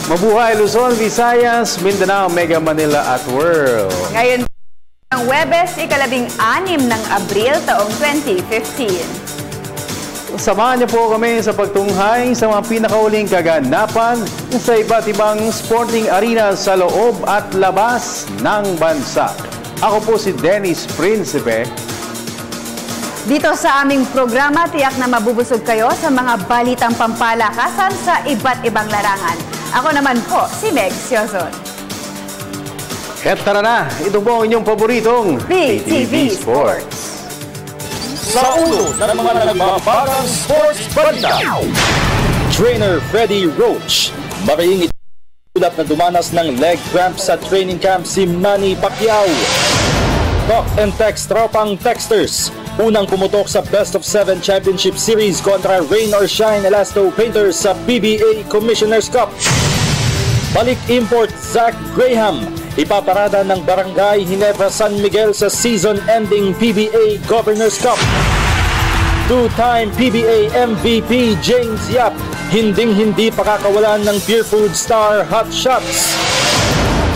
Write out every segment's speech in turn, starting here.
Mabuhay Luzon, Visayas, Mindanao, Mega Manila at World. Ngayon ang Huwebes, ika-6 ng Abril taong 2015. Samahan niyo po kami sa pagtunghay sa mga pinakauling kaganapan sa iba't ibang sporting arena sa loob at labas ng bansa. Ako po si Dennis Principe. Dito sa aming programa, tiyak na mabubusog kayo sa mga balitang pampalakasan sa iba't ibang larangan. Ako naman po, si Meg Siozon. At tara na, ito po ang inyong paboritong PTV Sports. Sa ulo ng mga nagbabagang sports balita, Trainer Freddie Roach, maraming itulap na dumanas ng leg cramp sa training camp si Manny Pacquiao. Talk and text tropang texters, unang pumutok sa Best of 7 Championship Series kontra Rain or Shine Elasto Painters sa PBA Commissioner's Cup. Balik import Zach Graham, ipaparada ng Barangay Ginebra San Miguel sa season-ending PBA Governor's Cup. Two-time PBA MVP James Yap, hinding-hindi pakakawalan ng Pure Food Star Hot Shots.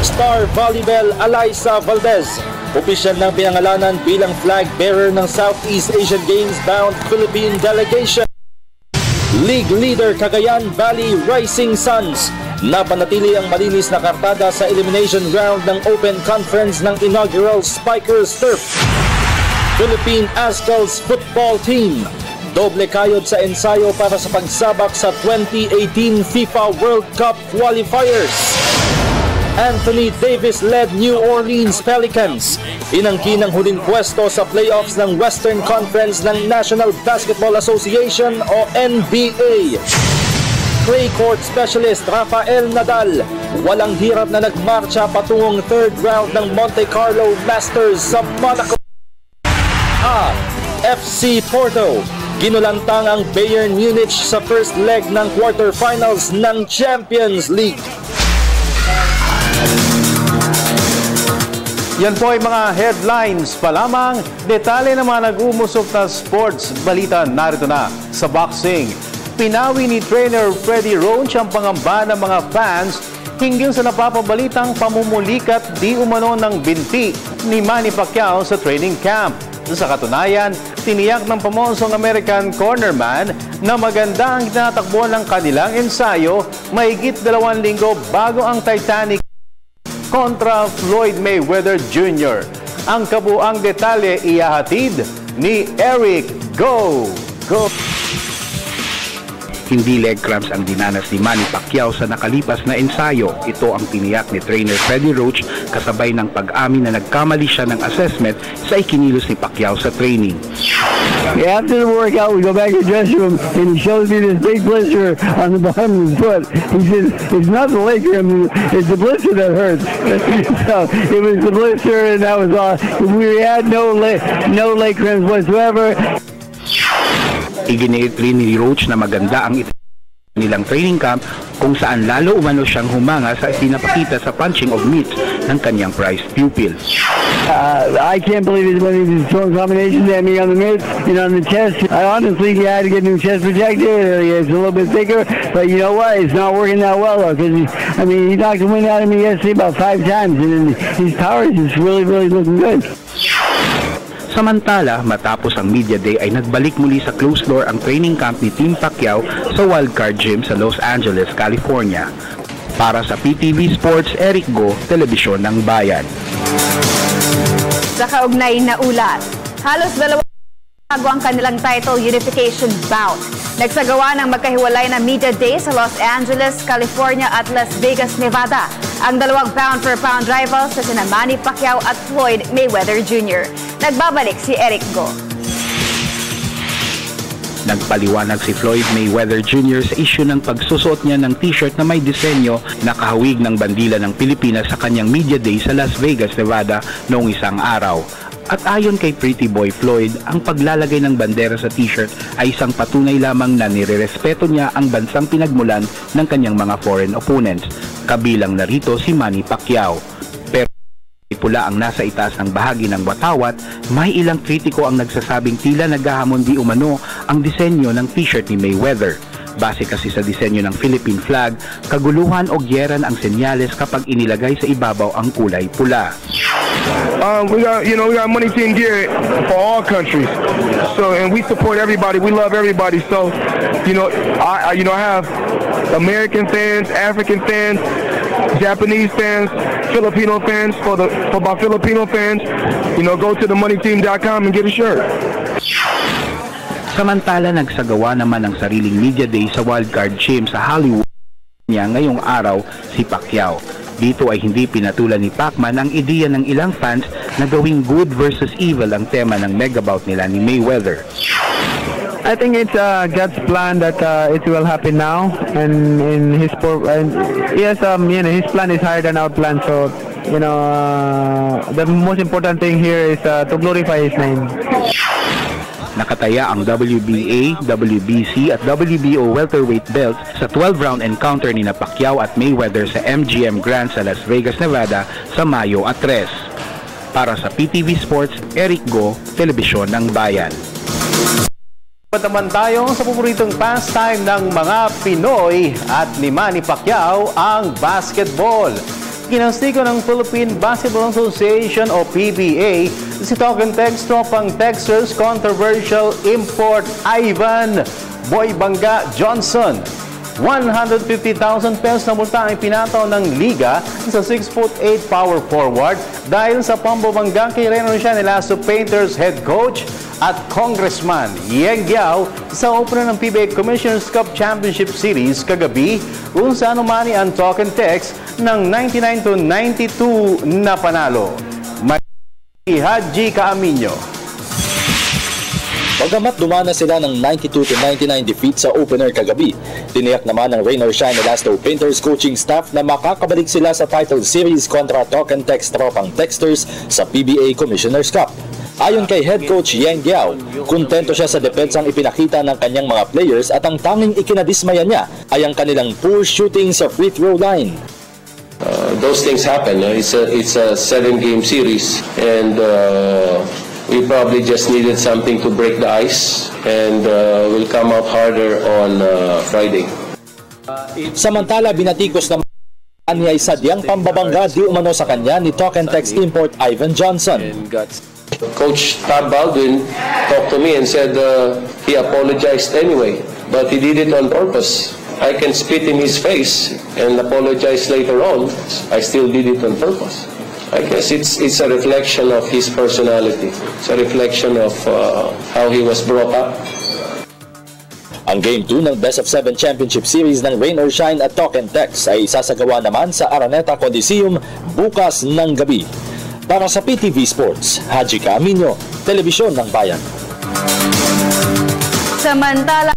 Star Volleyball Alyssa Valdez, opisyal ng pinangalanan bilang flag bearer ng Southeast Asian Games bound Philippine Delegation. League leader Cagayan Valley Rising Suns, napanatili ang malinis na kartada sa elimination round ng Open Conference ng inaugural Spikers Turf. Philippine Aztec's football team, doble kayod sa ensayo para sa pagsabak sa 2018 FIFA World Cup qualifiers. Anthony Davis-led New Orleans Pelicans, inangkin ng huling pwesto sa playoffs ng Western Conference ng National Basketball Association o NBA. Clay court specialist Rafael Nadal, walang hirap na nagmarcha patungong third round ng Monte Carlo Masters sa Monaco. FC Porto, ginulantang ang Bayern Munich sa first leg ng quarterfinals ng Champions League. Yan po ay mga headlines pa lamang. Detalye ng mga nag-umusok na sports balita narito na. Sa boxing, pinawi ni Trainer Freddie Roach ang pangamba ng mga fans hinggil sa napapabalitang pamumulikat di umano ng binti ni Manny Pacquiao sa training camp. Sa katunayan, tiniyak ng pamonsong American cornerman na maganda ang tinatakbo ng kanilang ensayo mahigit 2 linggo bago ang Titanic kontra Floyd Mayweather Jr. Ang kabuang detalye ihahatid ni Eric Go! Hindi leg cramps ang dinanas ni Manny Pacquiao sa nakalipas na ensayo. Ito ang tiniyak ni Trainer Freddie Roach kasabay ng pag-amin na nagkamali siya ng assessment sa ikinilos ni Pacquiao sa training. After the workout, we go back to the dressing room and he shows me this big blister on the bottom of his foot. He says, it's not the leg cramp, it's the blister that hurts. So it was the blister and that was all. We had no leg cramps whatsoever. Iginiit rin ni Roach na maganda ang nilang training camp kung saan lalo umano siyang humanga sa isinapakita sa punching of mitts ng kanyang prized pupil. I can't believe it when he was throwing combinations at me on the mitts and on the chest. I honestly had to get new chest protector. It's a little bit thicker, but you know what? It's not working that well though, because he knocked the wind out of me yesterday about 5 times, and his power is just really looking good. Samantala, matapos ang media day ay nagbalik muli sa closed door ang training camp ni Team Pacquiao sa Wildcard Gym sa Los Angeles, California. Para sa PTV Sports, Eric Go, Telebisyon ng Bayan. Sa kaugnay na ulat, halos 2 bago ang kanilang title unification bout. Nagsagawa ng magkahiwalay na media day sa Los Angeles, California at Las Vegas, Nevada. Ang dalawang pound-for-pound rivals sa sina Manny Pacquiao at Floyd Mayweather Jr. Nagbabalik si Eric Go. Nagpaliwanag si Floyd Mayweather Jr. sa issue ng pagsusuot niya ng t-shirt na may disenyo na kahawig ng bandila ng Pilipinas sa kanyang media day sa Las Vegas, Nevada noong isang araw. At ayon kay Pretty Boy Floyd, ang paglalagay ng bandera sa t-shirt ay isang patunay lamang na nirerespeto niya ang bansang pinagmulan ng kanyang mga foreign opponents, kabilang narito si Manny Pacquiao. Pero pula ang nasa itaas ng bahagi ng watawat, may ilang kritiko ang nagsasabing tila naghahamon di umano ang disenyo ng t-shirt ni Mayweather. Base kasi sa disenyo ng Philippine flag, kaguluhan o gyeran ang senyales kapag inilagay sa ibabaw ang kulay pula. We got money team gear for all countries. So, and we support everybody. We love everybody. So, I have American fans, African fans, Japanese fans, Filipino fans. For my Filipino fans, go to themoneyteam.com and get a shirt. Samantala, nagsagawa naman ng sariling media day sa wildcard game sa Hollywood niya ngayong araw si Pacquiao. Dito ay hindi pinatulan ni Pacman ang ideya ng ilang fans na gawing good versus evil ang tema ng megabout nila ni Mayweather. I think it's God's plan that it will happen now, and his plan is higher than our plan. So the most important thing here is to glorify his name. Nakataya ang WBA, WBC at WBO welterweight belts sa 12-round encounter ni Pacquiao at Mayweather sa MGM Grand sa Las Vegas, Nevada sa Mayo at 3. Para sa PTV Sports, Eric Go, Telebisyon ng Bayan. Pataman tayo sa paboritong pastime ng mga Pinoy at ni Manny Pacquiao ang basketball. Ginastiko ng Philippine Basketball Association o PBA si Token Tex tropang Texas controversial import Ivan Boy Bangga Johnson. 150,000 pesos na multa ang pinataw ng liga sa 6'8" power forward dahil sa pambabanggang kay Reno siya nila sa Painters head coach at Congressman Yeng Giao sa opener ng PBA Commissioner's Cup Championship Series kagabi kung saan umani ang Token Tex ng 99-92 na panalo. Haji Caaminyo. Bagamat dumana sila ng 92-99 defeat sa opener kagabi, tiniyak naman ng Rain or Shine Elasto Painters coaching staff na makakabalik sila sa title series kontra Token Tex tropang Texters sa PBA Commissioner's Cup. Ayon kay head coach Yeng Giao, kontento siya sa depensang ipinakita ng kanyang mga players at ang tanging ikinadismaya niya ay ang kanilang poor shooting sa free throw line. Those things happen. It's a 7-game series, and we probably just needed something to break the ice, and we'll come out harder on Friday. Samantala, binatikos naman niya ay sadyang pambabangga di umano sa kanya ni Token Tex import Ivan Johnson. Coach Tom Baldwin talked to me and said he apologized anyway, but he did it on purpose. I can spit in his face and apologize later on. I still did it on purpose. I guess it's a reflection of his personality. It's a reflection of how he was brought up. Ang Game 2 ng Best of 7 Championship Series ng Rain or Shine at Token Tex ay isasagawa naman sa Araneta Coliseum bukas ng gabi. Para sa PTV Sports, Haji Caaminyo, Telebisyon ng Bayan. Samantala,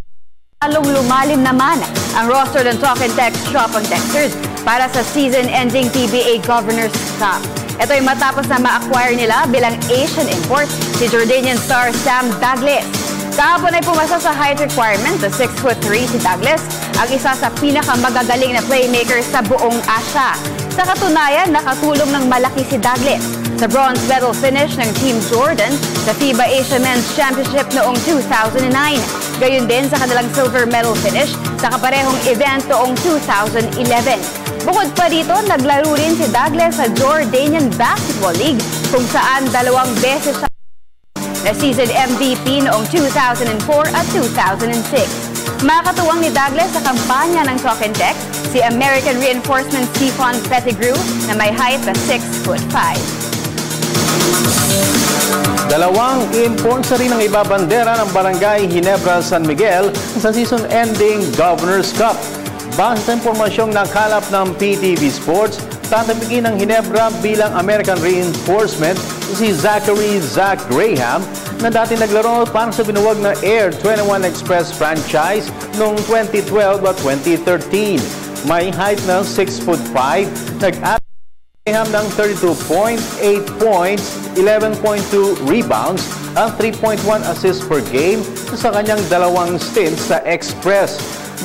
lalong lumalim naman ang roster ng Token Tex tropang Texters para sa season-ending PBA Governors Cup. Ito ay matapos na ma-acquire nila bilang Asian import si Jordanian star Sam Douglas. Kahapon ay pumasa sa height requirement na 6'3" si Douglas, ang isa sa pinakamagagaling na playmaker sa buong Asia. Sa katunayan, nakatulong ng malaki si Douglas sa bronze medal finish ng Team Jordan sa FIBA Asia Men's Championship noong 2009. Gayon din sa kanilang silver medal finish sa kaparehong event noong 2011. Bukod pa dito, naglaro rin si Douglas sa Jordanian Basketball League kung saan 2 beses siya na season MVP noong 2004 at 2006. Makakatuwang ni Douglas sa kampanya ng Token Tex si American Reinforcement Stephon Pettigrew na may height na 6'5". Dalawang imports na rin ang ibabandera ng Barangay Ginebra, San Miguel sa season-ending Governor's Cup. Base sa impormasyong nakalap ng PTV Sports, tatabigin ng Ginebra bilang American Reinforcement si Zachary "Zach" Graham na dati naglaro para sa binuwag na Air 21 Express franchise noong 2012 at 2013. May height na 6'5", nag-average Graham ng 32.8 points, 11.2 rebounds, at 3.1 assists per game sa kanyang 2 stints sa Express.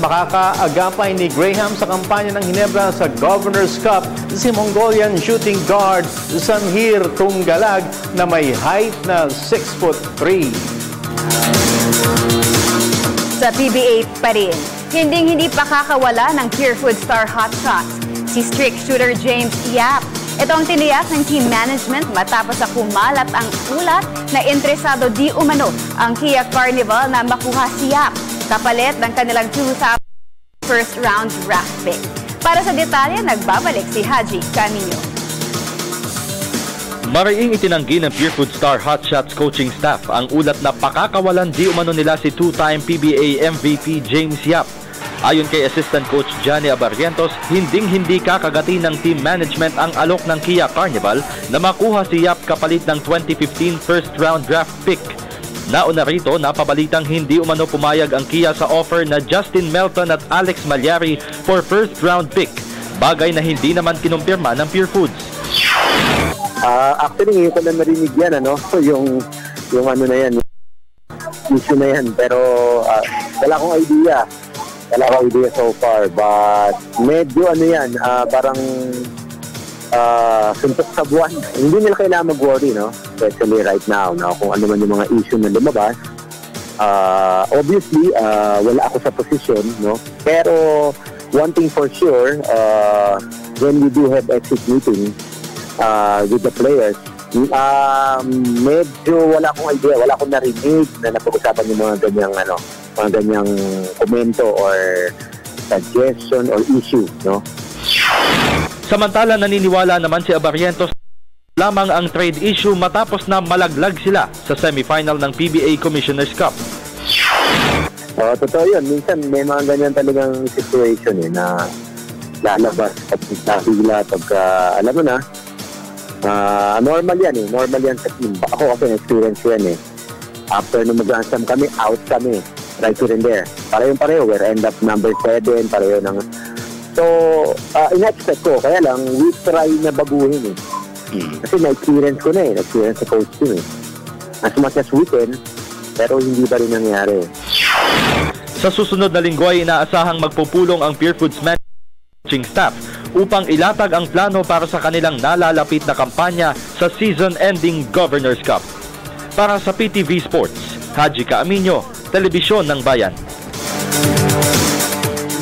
Makakaagapay ni Graham sa kampanya ng Ginebra sa Governor's Cup si Mongolian shooting guard Samir Tunggalag na may height na 6'3". Sa PBA pa rin, Hindi pakakawala ng Pure Food star hotshots, si strict shooter James Yap. Ito ang tiniyak ng team management matapos sa kumalat ang ulat na interesado di umano ang Kia Carnival na makuha si Yap, kapalit ng kanilang 2000 first round draft pick. Para sa detalye, nagbabalik si Haji Camino. Mariing itinanggi ng Pure Food Star Hotshots coaching staff ang ulat na pakakawalan di umano nila si two-time PBA MVP James Yap. Ayon kay Assistant Coach Johnny Abarrientos, hinding-hindi kakagati ng team management ang alok ng Kia Carnival na makuha si Yap kapalit ng 2015 first round draft pick. Nauna rito, napabalitang hindi umano pumayag ang Kia sa offer na Justin Melton at Alex Malyari for first round pick, bagay na hindi naman kinumpirma ng Pure Foods. Actually, ngayon ko na narinig yan, yung ano na yan, issue na yan. Pero wala akong idea. Wala akong idea so far. But medyo ano yan, parang suntok sa buwan. Hindi nila kailangan mag-worry, no? Especially right now, kung ano man yung mga issue na lumabas. Obviously, wala ako sa position, no? Pero one thing for sure, when we do have exit meeting, with the players, medyo wala akong idea, wala akong narinig na napag-usapan yung mga ganyang komento or suggestion or issue, no? Samantala, naniniwala naman si Abarrientos lamang ang trade issue matapos na malaglag sila sa semifinal ng PBA Commissioner's Cup. Totoo yun. Minsan may mga ganyan talagang situation na lalabas at nabigla pagka, alam mo na, normal yan normal yan sa team. Ako kasi na-experience yan after nung mag-ansam kami, out kami right here and there, pareho we're end up number 7, pareho ng so in-expect ko, kaya lang we try na baguhin kasi na-experience ko na-experience sa coach team as much as we can, pero hindi pa rin nangyari. Sa susunod na linggo ay inaasahang magpupulong ang Pure Foods coaching staff upang ilatag ang plano para sa kanilang nalalapit na kampanya sa season-ending Governor's Cup. Para sa PTV Sports, Haji Camino, Telebisyon ng Bayan.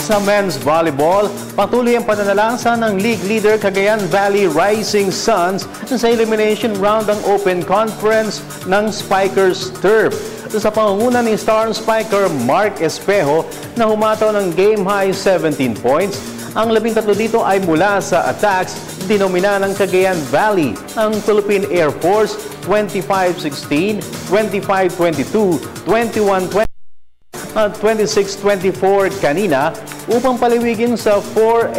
Sa men's volleyball, patuloy ang pananalangsa ng league leader Cagayan Valley Rising Suns sa elimination round ng Open Conference ng Spikers Turf. Sa pangunguna ni star spiker Mark Espejo na humataw ng game-high 17 points, ang 13 dito ay mula sa attacks dinomina ng Cagayan Valley, ang Philippine Air Force 25-16, 25-22, 21-20 at 26-24 kanina upang paliwigin sa 4-0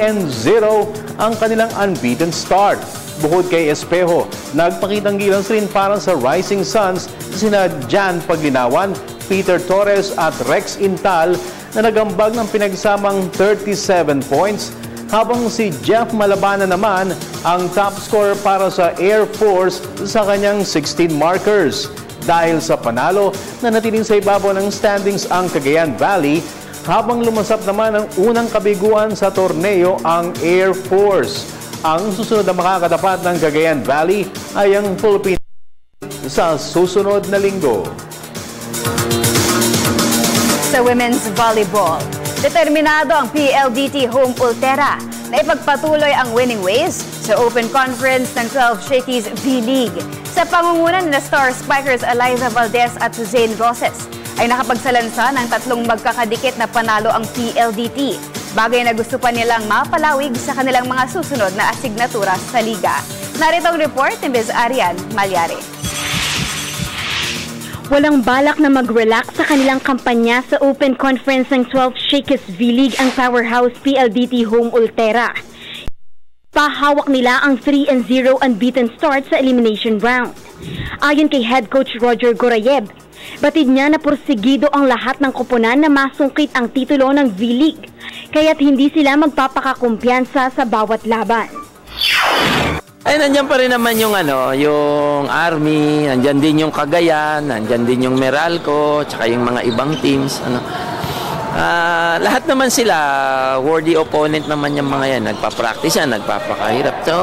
ang kanilang unbeaten start. Bukod kay Espejo, nagpakitang gilas rin para sa Rising Suns sina Jan Paglinawan, Peter Torres at Rex Intal na nagambag ng pinagsamang 37 points, habang si Jeff Malabana naman ang top scorer para sa Air Force sa kanyang 16 markers. Dahil sa panalo, nanatiling sa ibabaw ng standings ang Cagayan Valley, habang lumasap naman ang unang kabiguan sa torneo ang Air Force. Ang susunod na makakatapat ng Cagayan Valley ay ang Philippines sa susunod na linggo. Sa women's volleyball, determinado ang PLDT Home Ultera na ipagpatuloy ang winning ways sa Open Conference ng 12 Shakey's V-League. Sa pangunguna ni star spikers Eliza Valdez at Suzanne Roses ay nakapagsalansa ng 3 magkakadikit na panalo ang PLDT, bagay na gusto pa nilang mapalawig sa kanilang mga susunod na asignatura sa liga. Narito ang report ni Ms. Arian Malyari. Walang balak na mag-relax sa kanilang kampanya sa Open Conference ng 12 Shakey's V-League ang powerhouse PLDT Home Ultera. Pahawak nila ang 3-0 unbeaten start sa elimination round. Ayon kay head coach Roger Gorayev, batid niya na porsigido ang lahat ng koponan na masungkit ang titulo ng V-League, kaya't hindi sila magpapakakumpiyansa sa bawat laban. Ay, nandiyan pa rin naman yung yung Army, nandiyan din yung Cagayan, nandiyan din yung Meralco, tsaka yung mga ibang teams, lahat naman sila worthy opponent naman yung mga yan, nagpa-practice yan, nagpapakahirap. So,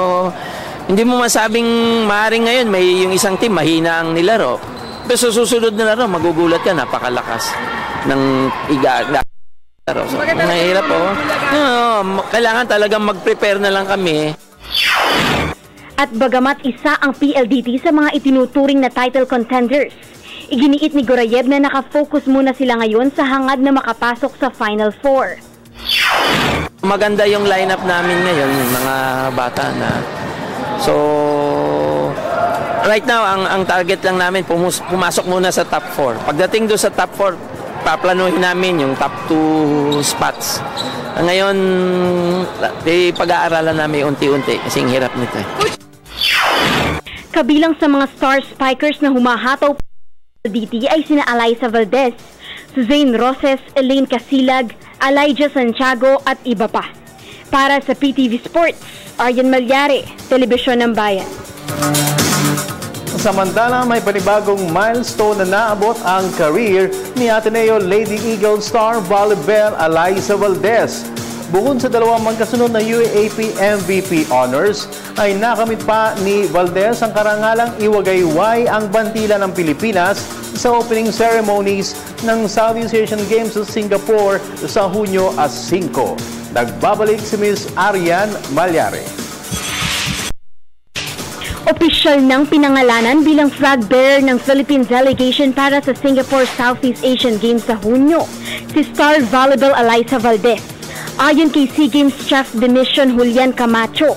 hindi mo masabing maaaring ngayon may yung isang team mahina ang nilaro. Pero sa susunod na laro, magugulat ka, napakalakas ng So, mahirap po. Kailangan talagang mag-prepare na lang kami. At bagamat isa ang PLDT sa mga itinuturing na title contenders, iginiit ni Gorayev na nakafocus muna sila ngayon sa hangad na makapasok sa Final Four. Maganda yung lineup namin ngayon, yung mga bata na. So, right now, ang target lang namin, pumasok muna sa top 4. Pagdating doon sa top 4, paplanuhin namin yung top 2 spots. Ngayon, pag-aaralan namin unti-unti kasi ang hirap nito. Kabilang sa mga star spikers na humahataw DT ay sina Alyssa Valdez, Suzanne Roses, Elaine Casilag, Elijah Santiago at iba pa. Para sa PTV Sports, Aryan Malyari, Telebisyon ng Bayan. Samantala, may panibagong milestone na naabot ang career ni Ateneo Lady Eagle star volleyball Alyssa Valdez. Bukod sa dalawang magkasunod na UAAP MVP honors, ay nakamit pa ni Valdez ang karangalang iwagayway ang bandila ng Pilipinas sa opening ceremonies ng Southeast Asian Games sa Singapore sa Hunyo 5. Nagbabalik si Ms. Aryan Malyari. Opisyal ng pinangalanan bilang flag bearer ng Philippine delegation para sa Singapore Southeast Asian Games sa Hunyo, si star volleyball Alyssa Valdez. Ayon kay SEA Games Chef de Mission Julian Camacho,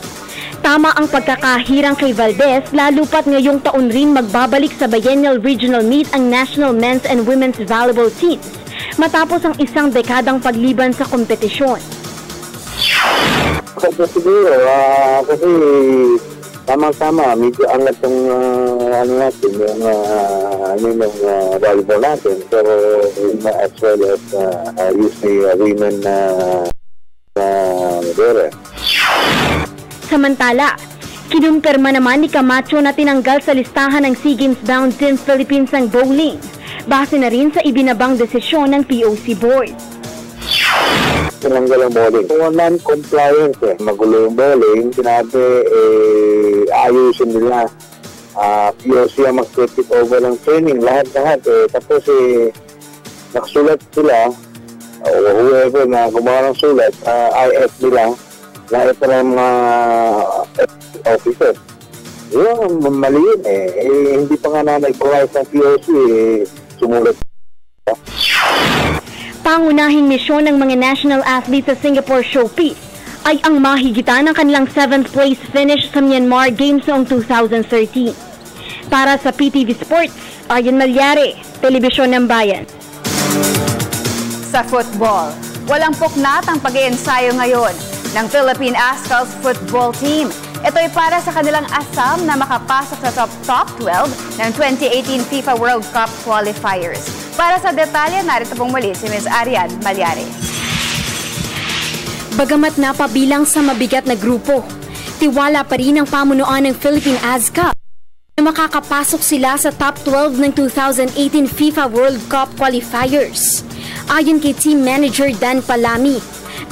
tama ang pagkakahirang kay Valdez lalo pat ngayong taon rin magbabalik sa biennial regional meet ang national men's and women's volleyball teams matapos ang isang dekadang pagliban sa kompetisyon. Siguro, kasi tama-tama, medyo angat yung natin, yung volleyball natin. Pero as well as usually women bearer. Samantala, kinumpirma naman ni Camacho na tinanggal sa listahan ng SEA Games bound Team Philippines ang bowling, base na rin sa ibinabang desisyon ng POC Board. Tinanggal ang bowling. Kung non-compliant magulo yung bowling, sinabi ayusin nila. POC ang mag-take over ng training, lahat-lahat. Tapos nakasulat sila, whoever na gumawa ng sulat, IF nila, na ito ng mga officers. Yun, mali yun hindi pa nga na nag-provide ng POC, sumulat. Pangunahing misyon ng mga national athletes sa Singapore Showpiece ay ang mahigitan ng kanilang 7th place finish sa Myanmar Games noong 2013. Para sa PTV Sports, Aryan Malyari, Telebisyon ng Bayan. Sa football, walang puknat ang pag-iensayo ngayon ng Philippine Ascals football team. Ito ay para sa kanilang asam na makapasok sa top 12 ng 2018 FIFA World Cup qualifiers. Para sa detalye, narito pong muli si Ms. Aryan Malyari. Bagamat napabilang sa mabigat na grupo, tiwala pa rin ang pamunuan ng Philippine ASCAP na makakapasok sila sa top 12 ng 2018 FIFA World Cup qualifiers. Ayon kay Team Manager Dan Palami,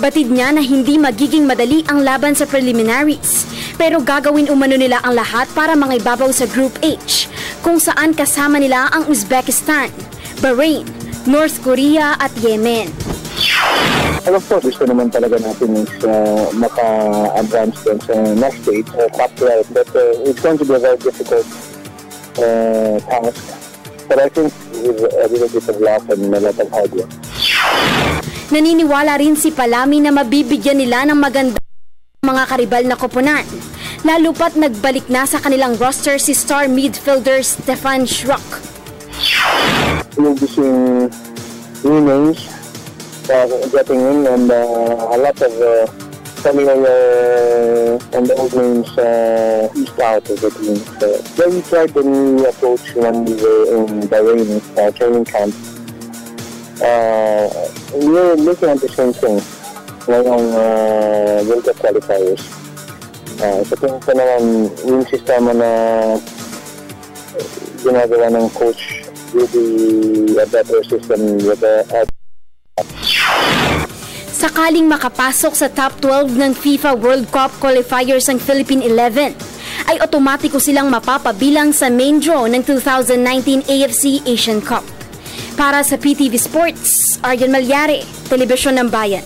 batid niya na hindi magiging madali ang laban sa preliminaries, pero gagawin umano nila ang lahat para mangaibabaw sa Group H, kung saan kasama nila ang Uzbekistan, Bahrain, North Korea at Yemen. Of course, gusto naman talaga natin is maka-advance din sa next stage, top 12, but it's going to be a very difficult task. But I think with a little bit of luck and a lot of hard work. Naniniwala rin si Palami na mabibigyan nila ng maganda mga karibal na koponan, lalo pat nagbalik na sa kanilang roster si star midfielder Stefan Schrock. We'll be seeing new names getting in and a lot of familiar and old names east out of the team. When we tried the new approach when we were in Bahrain training camp, we were looking at the same thing ngayong World Cup qualifiers. Sa tingin ko naman yung sistema na ginagawa ng coach will be a better system with Sakaling makapasok sa top 12 ng FIFA World Cup qualifiers ang Philippine 11, ay otomatiko silang mapapabilang sa main draw ng 2019 AFC Asian Cup. Para sa PTV Sports, Arjan Malyari, Telebisyon ng Bayan.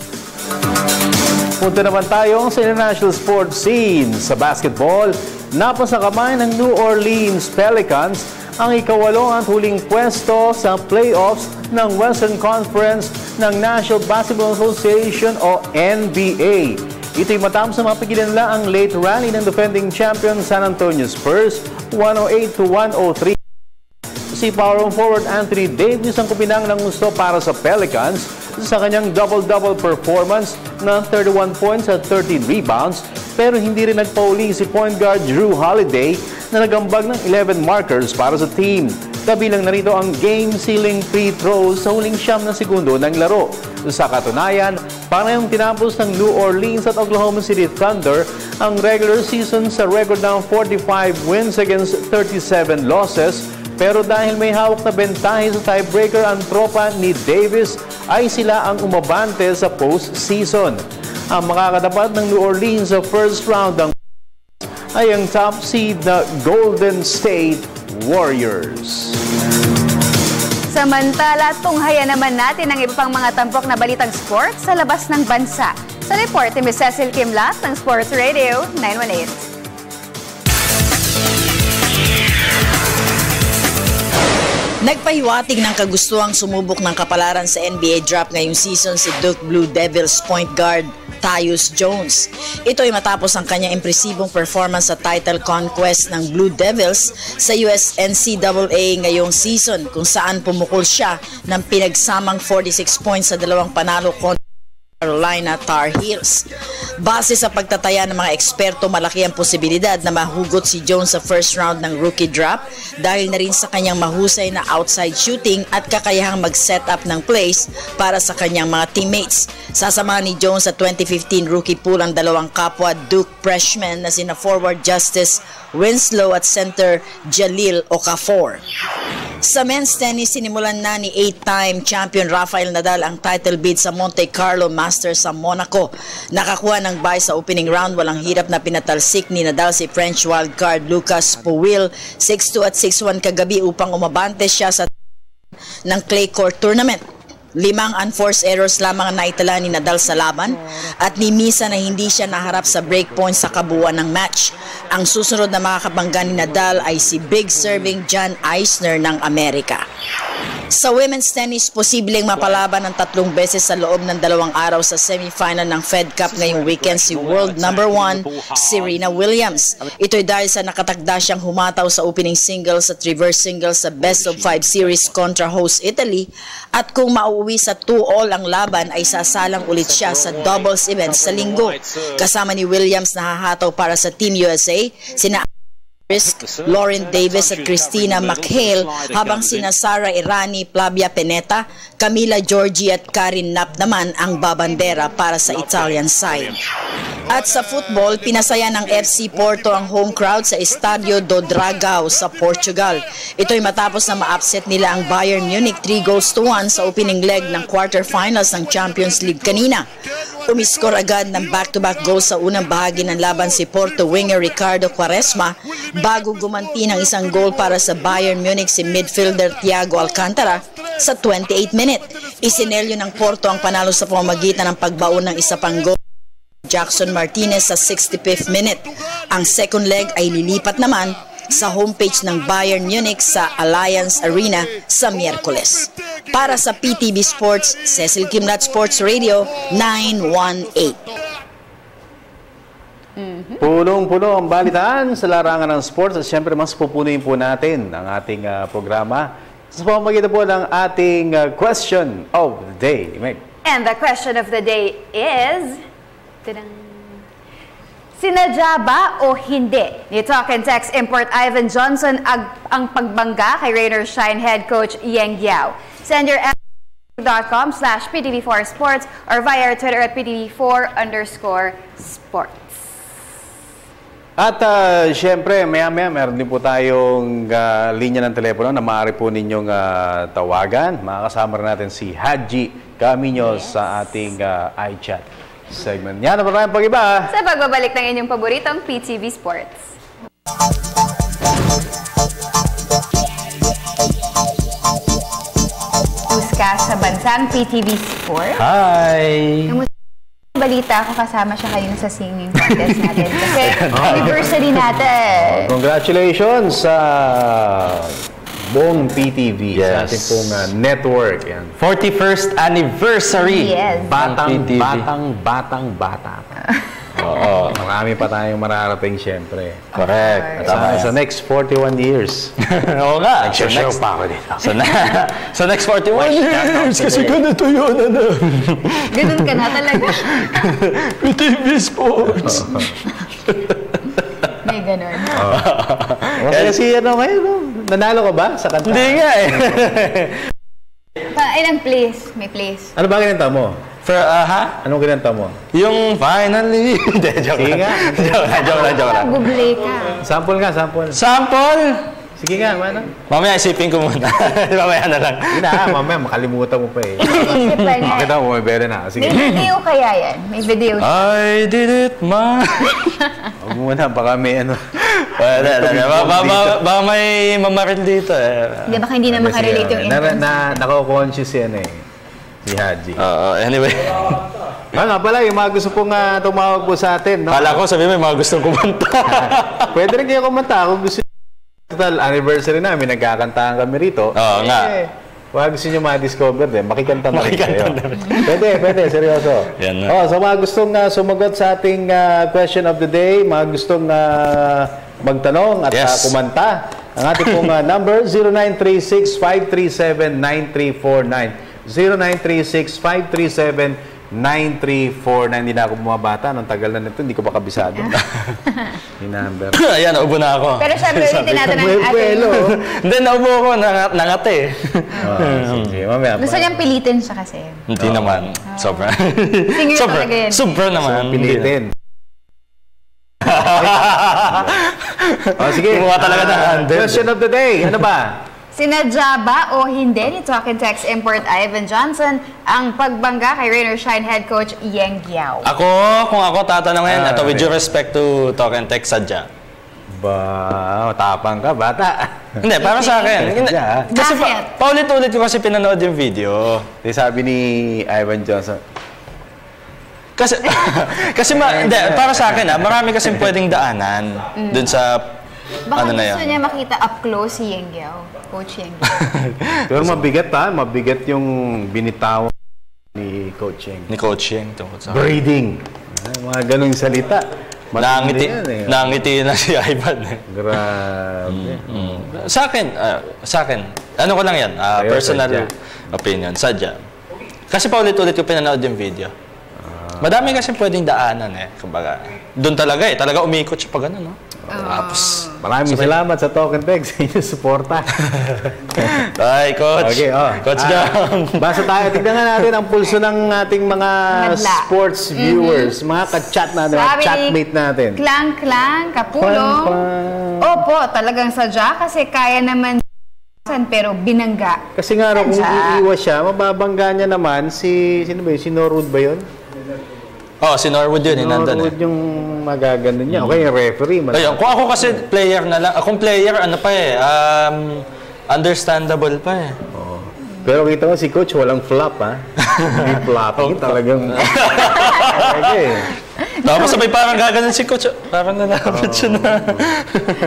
Punta naman tayo sa international sports scene. Sa basketball, napasa kamay ng New Orleans Pelicans ang ika-8 at huling pwesto sa playoffs ng Western Conference ng National Basketball Association o NBA. Ito'y matapos na mapigilan nila ang late rally ng defending champion San Antonio Spurs 108-103. Si power forward Anthony Davis ang kupinang ng gusto para sa Pelicans sa kanyang double-double performance na 31 points at 13 rebounds, pero hindi rin nagpauli si point guard Drew Holiday na nagambag ng 11 markers para sa team. Kabilang narito ang game-sealing free throws sa huling 9 na segundo ng laro. Sa katunayan, parehong tinapos ng New Orleans at Oklahoma City Thunder ang regular season sa record ng 45 wins against 37 losses. Pero dahil may hawak na bentahe sa tiebreaker ang tropa ni Davis, ay sila ang umabante sa postseason. Ang makakatapat ng New Orleans sa first round ay ang top seed na Golden State Warriors. Samantala, tunghayan naman natin ang iba pang mga tampok na balitang sports sa labas ng bansa. Sa report ni Ms. Cecil Kimlat ng Sports Radio 918. Nagpahiwatig ng kagustuhang sumubok ng kapalaran sa NBA draft ngayong season si Duke Blue Devils point guard Tyus Jones. Ito ay matapos ang kanyang impresibong performance sa title conquest ng Blue Devils sa US NCAA ngayong season, kung saan pumukol siya ng pinagsamang 46 points sa dalawang panalo kontra Carolina Tar Heels. Base sa pagtataya ng mga eksperto, malaki ang posibilidad na mahugot si Jones sa first round ng rookie draft dahil na rin sa kanyang mahusay na outside shooting at kakayahang mag-set up ng plays para sa kanyang mga teammates. Sasamahan ni Jones sa 2015 rookie pool ang dalawang kapwa Duke freshmen na sina forward Justice Winslow at center Jalil Okafor. Sa men's tennis, sinimulan na ni 8-time champion Rafael Nadal ang title bid sa Monte Carlo Masters sa Monaco. Nakakuha ng bye sa opening round, walang hirap na pinatalsik ni Nadal si French wildcard Lucas Pouille 6-2 at 6-1 kagabi upang umabante siya sa ng clay court tournament. 5 unforced errors lamang ang naitala ni Nadal sa laban at ni misa na hindi siya naharap sa break point sa kabuuan ng match. Ang susunod na makakabangga ni Nadal ay si big serving John Isner ng Amerika. Sa women's tennis, posibleng mapalaban ng 3 beses sa loob ng 2 araw sa semifinal ng Fed Cup ngayong weekend si world number 1 Serena Williams. Ito'y dahil sa nakatakda siyang humataw sa opening singles at reverse singles sa best of 5 series kontra host Italy, at kung mauuwi sa 2-all ang laban ay sasalang ulit siya sa doubles event sa linggo. Kasama ni Williams na hahataw para sa Team USA sina Lauren Davis at Christina McHale, habang sina Sara Errani, Flavia Pennetta, Camila Giorgi at Karin Knapp naman ang babandera para sa Italian side. At sa football, pinasaya ng FC Porto ang home crowd sa Estadio do Dragao sa Portugal. Ito'y matapos na ma-upset nila ang Bayern Munich 3-1 sa opening leg ng quarterfinals ng Champions League kanina. Umiskor agad ng back-to-back goals sa unang bahagi ng laban si Porto winger Ricardo Quaresma bago gumanti ng isang goal para sa Bayern Munich si midfielder Thiago Alcantara sa 28 minute. Isinelyo ng Porto ang panalo sa pamamagitan ng pagbaon ng isa pang goal Jackson Martinez sa 65th minute. Ang second leg ay lilipat naman sa homepage ng Bayern Munich sa Allianz Arena sa Miyerkules. Para sa PTV Sports, Cecil Kimlat, Sports Radio 918. Punong-puno ang balitaan sa larangan ng sports at siyempre mas pupunuin po natin ang ating programa sa pamamagitan po ng ating question of the day. Meg. And the question of the day is... Sinadya ba o hindi ni Talk and Text import Ivan Johnson ang pagbangga kay Rainier Shine head coach Yeng Guiao? Send your .com/PTV4Sports or via our Twitter at PTV4_sports. At syempre, maya-maya meron din po tayong linya ng telepono na maaari po ninyong tawagan. Makakasama rin natin si Haji Camino sa ating iChat segment. Yan na maraming pag-iba. Sa pagbabalik ng inyong paboritong PTV Sports. Bansang PTV Sport. Hi! Balita ako, kasama siya kanina sa singing contest natin. Kasi anniversary natin. Congratulations sa buong PTV, sa ating pong network. Yan. 41st anniversary! Yes. Bata. Oo, marami pa tayong mararating siyempre. Correct. Sa next 41 years. Oo nga. Nagsashow pa ako dito. So next 41 years, kasi ganito yun, Ganun ka na talaga. PTV Sports. May ganun. Kasi ngayon, nanalo ka ba sa kanta? Hindi nga eh. Ilang place? May place. Ano ba kinanta mo? Anong kinanta mo? Yung finally. Hindi, joke lang. Joke lang. Google ka. Sample nga. Sample? Sige nga, mana. Mamaya isipin ko muna. Mamaya na lang. Hindi na, mamaya makalimutan mo pa eh. Isipan niya. Makita mo, may bere na. Sige. May video kaya yan? May video siya. I did it, ma. Huwag muna, baka may ano. Baka may mamaril dito eh. Hindi, baka hindi na makarelate yung intro. Nako-conscious yan eh. Si Haji. Anyway. Nga pala, yung mga gusto pong tumawag po sa atin. No? Kala ko sabi may mga gustong kumanta. Pwede rin kayo kumanta kung gusto total anniversary namin, nagkakantahan kami rito. Oo nga. Wag gusto nyo ma-discover din, makikanta na rin kayo. Pwede, seryoso. Yan na. So mga gustong sumagot sa ating question of the day, mga gustong magtanong at kumanta, ang ating pong number, 0936-537-9349. 0936-537-9349. Hindi na ako bumabata. Nung tagal na nito, hindi ko pa kabisado. Yung number. Ayan, naubo na ako. Pero syempre, ulitin natin ang ating... Hindi, naubo ako. Nangate. Sige, mamaya. Gusto niyang pilitin siya kasi. Hindi naman. Sobra. Singer talaga yun. Sobra naman. Pilitin. Sige. Kumuha talaga ng handle. Question of the day. Ano ba? Sinadya ba o hindi ni Talk and Text import Ivan Johnson ang pagbangga kay Rain or Shine head coach Yeng Guiao? Kung ako tatanungin, with due respect to Talk and Text, sadya. Tapang ka, bata. Hindi, para sa akin. Kasi paulit-ulit ko kasi pinanood yung video. Sabi ni Ivan Johnson. Kasi para sa akin, marami kasing pwedeng daanan dun sa baka ano na yan. Gusto niya makita up close si Yeng Guiao, Coach Yeng Guiao. Pero mabigat yung binitawan ni Coach Yeng. Ni Coach Yeng tungkol sa breeding. Mga ganung salita. Nangiti na si Ivan. Grabe. Sa akin, ano ko lang yan, personal opinion, sadya. Kasi paulit-ulit ko pinanood yung video. Madami kasi pwedeng daanan eh. Kumbaga, doon talaga talaga umikot siya pag ano, no? Tapos, maraming salamat sa Talk and Text sa inyong suporta. Ay, Coach. Okay, Coach Jam. Basta tayo, tignan natin ang pulso ng ating mga sports viewers, mga ka-chat natin, mga chatmate natin. Klang-klang, kapulong. Opo, talagang sadya kasi kaya naman pero binangga. Kasi nga kung iiwas siya, mababangga niya naman sino ba yun? Si Norwood ba yun? Si Norwood yun, Norwood yung magagano niya. Okay, yung referee. Ayun, kung ako kasi player na lang, akong player, understandable pa eh. Pero kita mo si Coach, walang flop ha. Hindi flopping, talagang... Tapos sabay parang gaganon si Coach, parang nalapit siya na.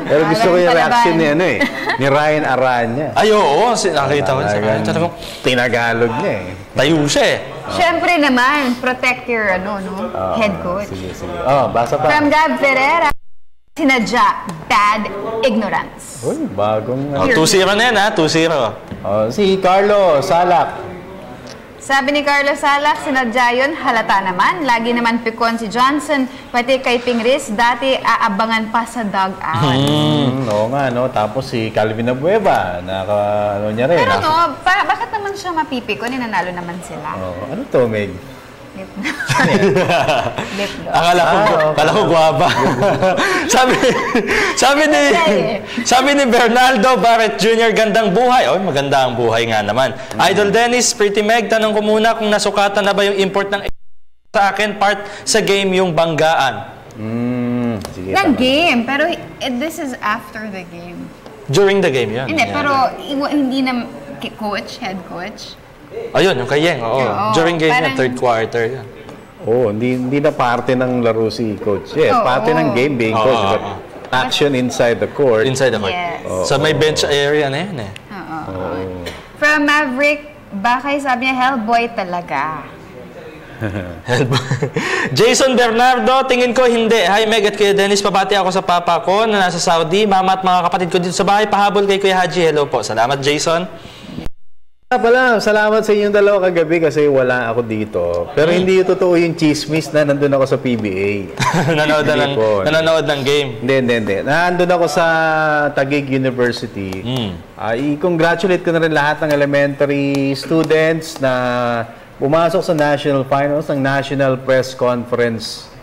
Pero gusto ko yung reaction ni Ryan Aranya. Ay, oo, nakita ko sa kanya. Talagang tinagalog niya eh. Tayo siya eh. Siyempre naman, protect your head coach. Sige. Basa pa. From Gab Ferreira, sinadya, bad ignorance. Uy, bagong... 2-0 na yan ha, 2-0. Si Carlo Salak. Sabi ni Carlos Salak, sinadya yun, halata naman. Lagi naman pikon si Johnson, pati kay Pingris, dati aabangan pa sa dugout. Oo nga, no? Tapos si Calvin Abueva, niya rin. Pero bakit naman siya mapipikon? Nanalo naman sila. Ano to, Meg? Lip Akala ko guwapa. sabi ni Bernaldo Barrett Jr., gandang buhay. Maganda ang buhay nga naman. Idol Dennis, Pretty Meg, tanong ko muna kung nasukatan na ba yung import ng sa akin part sa game yung banggaan. Sige, ng game, pero this is after the game. During the game, yan. Hindi, pero hindi na head coach. Ayun, yung kay Yeng. During game niya, third quarter. Yan. Hindi na parte ng laro si Coach. Yes, parte ng game being coach. But action inside the court. Inside the court. Yes. So may bench area na yan eh. From Maverick, Bakay sabi niya, Hellboy talaga. Jason Bernardo, tingin ko hindi. Hi Meg at Kuya Dennis, pabati ako sa papa ko na nasa Saudi. Mama at mga kapatid ko dito sa bahay. Pahabol kay Kuya Haji. Hello po. Salamat Jason. Salamat sa inyong dalawa kagabi kasi wala ako dito. Pero hindi yung totoo yung chismis na nandun ako sa PBA. Nanonood ng game. Hindi. Nandun ako sa Taguig University. I-congratulate ko na rin lahat ng elementary students na pumasok sa national finals ng National Press Conference.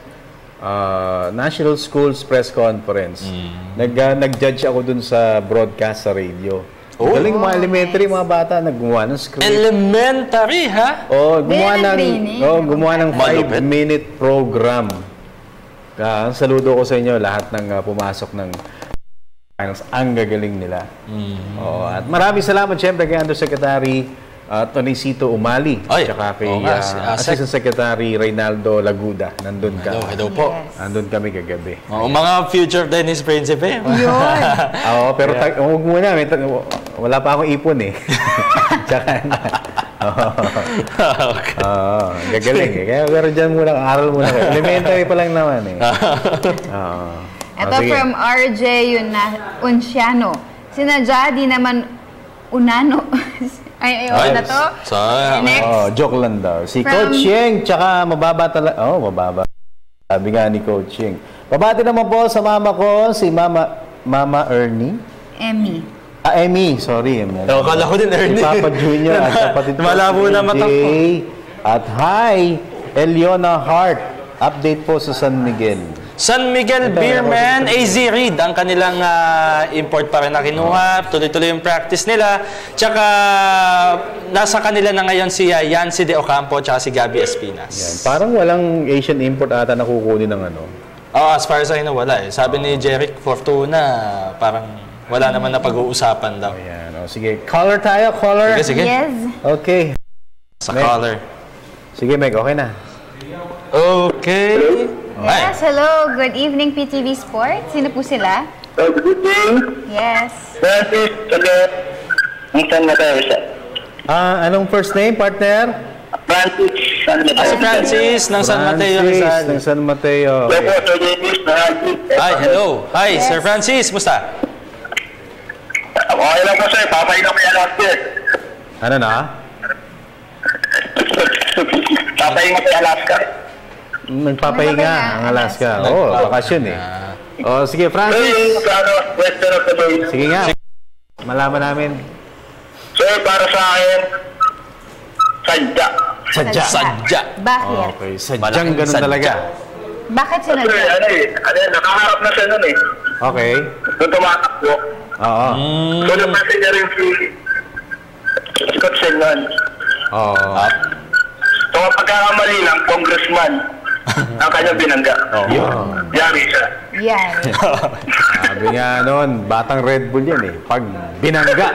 National Schools Press Conference. Nag-judge ako dun sa broadcast sa radio. Galing mga elementary, mga bata, naggumawa ng script. Elementary, ha? Gumawa ng 5-minute program. Saludo ko sa inyo lahat ng pumasok ng finals. Ang gagaling nila. At maraming salamat siyempre kay Undersecretary Tonicito Umali. Tsaka kay Assistant Secretary Reynaldo Laguda. Nandun ka. Hello po. Nandun kami kagabi. Mga future tennis Principe. Yun. Pero huwag muna. Wala pa akong ipon eh. Tsaka gagaling eh. Pero dyan muna, aral muna kayo. Elementary pa lang naman eh. Ito from RJ Unciano. Sinadya, di naman unano. Ay, na to. Next. Joke lang daw. Si Coach Yeng, tsaka mababa talaga. Mababa. Sabi nga ni Coach Yeng. Pabati naman po sa mama ko, si Mama Ernie. Emmy. Emmy. Sorry, Emmy. Kala ko din Ernie. Si Papa Junior at kapatid ko. Malabo na mata ko. At hi, Eliona Hart. Update po sa San Miguel. San Miguel Beerman, AZ Reed, ang kanilang import pa rin na kinuha. Tuloy-tuloy yung practice nila. Tsaka, nasa kanila na ngayon si Yancy De Ocampo tsaka si Gabby Espinas. Yan. Parang walang Asian import ata na kukunin ng ano. As far as I know, wala eh. Sabi ni Jeric Fortuna, parang wala naman na pag-uusapan daw. Ayan. Sige, caller tayo, caller. Sige. Yes. Okay. Sa caller. Sige, Meg, okay na. Okay. Yes, hello. Good evening, PTV Sports. Sino po sila? Good evening. Yes. Francis, ng San Mateo. Anong first name, partner? Francis, San Mateo. Si Francis ng San Mateo. Francis ng San Mateo. Hi, hello. Hi, Sir Francis. Musta? Okay lang po, sir. Papahin ako yan lahat, sir. Ano na? Papahin ako yan Alaska. Nagpapahinga ang Alaska. Bakasyon eh. Sige, Francis. Sige nga. Malaman namin. Sir, para sa akin, Sadya. Bakit? Okay, sadyang ganun talaga. Bakit sinadya? Sir, nakaharap na siya nun eh. Okay. Doon tumatakbo. Oo. So, napasi niya rin si Scott Senman. Oo. So, pagkakamali lang, congressman ang kanyang binangga. Yari siya. Yan. Sabi nga noon, batang Red Bull yan eh. Pag binangga,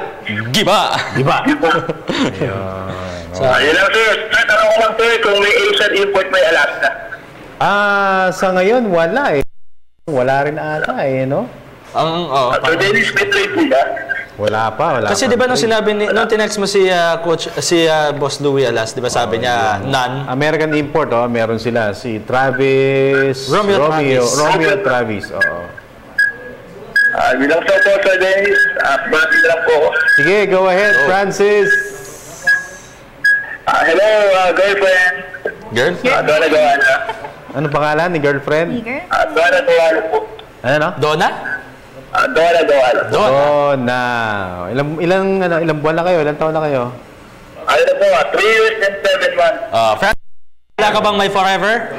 Giba! Yun lang, sir. Tanong ko lang, sir, kung may Asian import may Alaska. Sa ngayon, wala eh. Wala rin ata eh, no? So, Dennis, may trade nila? Wala pa. Kasi di ba nung sinabi nung tinext mo si Boss Louie Alas, di ba sabi niya none? American import, meron sila si Travis, Romeo Travis. Bilang sa po, Sir Dennis, bati lang po. Sige, go ahead, Francis. Hello, girlfriend. Girlfriend? Donna Gawana. Ano pangalan ni girlfriend? Donna Gawana po. Ano? Donna? Donna Gawana. Donna. Ilang buwan na kayo? Ilang taon na kayo? Ano na po, 3 years and 7 months. Francis, wala ka bang may forever?